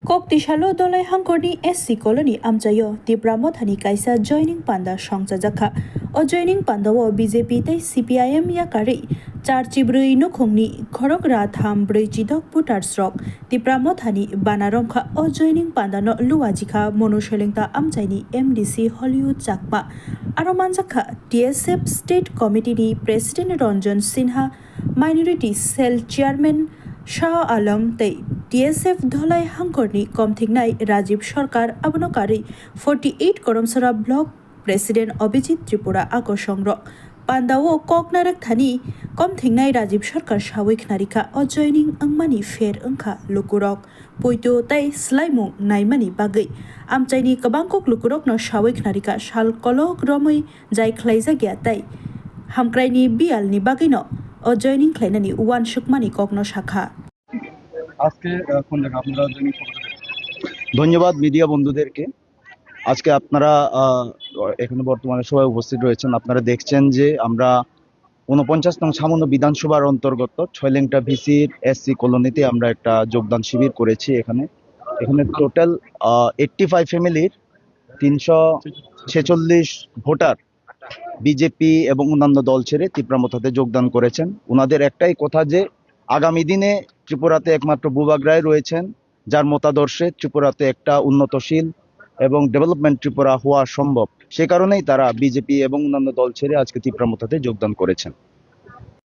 Kok Tishalo Dolai Hangkorni SC Colony Amchayo, Tibramo Thani Kaisa joining Panda Shongja Jaka, or joining Pandawo BJP Te CPIM Yakari, Charchibrui Nukongni, Korogra Tham Brujidok Putarsrok, Tibramo Thani Banaromka, or joining Pandano Luajika, Monoshelengta Amchaini, MDC Hollywood Jakpa, Aromanjaka, TSF State Committee President Ranjan Sinha, Minority Cell Chairman Shah Alam Te. TSF Dholai Hangkorni Komthingnai Rajiv Sarkar Abonokari 48 Koromsara Block President Abhijit Tripura Akosongro Pandawo Koknarak Thani Komthingnai Rajiv Sarkar Shawik Narika or joining Angmani Fair Angka Lukurok Poito Tai Slaimung Naimani Bagai Amchaini Kabangkok Lukurok no Shawik Narika Shal Kolok Romui Jai Klaiza Gyatai Hamkraini Bial ni Bagino or joining Klainani One Shukmani Kokno Shakha আজকে কোন জায়গা আপনারা joining করতে? ধন্যবাদ media বন্ধুদেরকে। আজকে আপনারা এখানে বর্তমানে সবাই উপস্থিত রয়েছেন। আপনারা দেখছেন যে আমরা ৪৯ নং সামান্য বিধানসভার অন্তর্গত ছয়লেংটা ভিসির এসসি কলোনিতে আমরা একটা যোগদান শিবির করেছি। এখানে টোটাল 85 ফ্যামিলির ৩৪৬ ভোটার বিজেপি এবং অন্যান্য দল ছেড়ে তিপ্রামথাতে যোগদান করেছেন। ওনাদের একটাই কথা যে আগামী দিনে ত্রিপুরাতে একমাত্র বুবাগ রায় রয়েছেন যার মতাদর্শে ত্রিপুরাতে একটা উন্নতশীল এবং ডেভেলপমেন্ট ত্রিপুরা হওয়া সম্ভব। সে কারণেই তারা বিজেপি এবং অন্যান্য দল ছেড়ে আজকে তিপ্রামথাতে যোগদান করেছেন।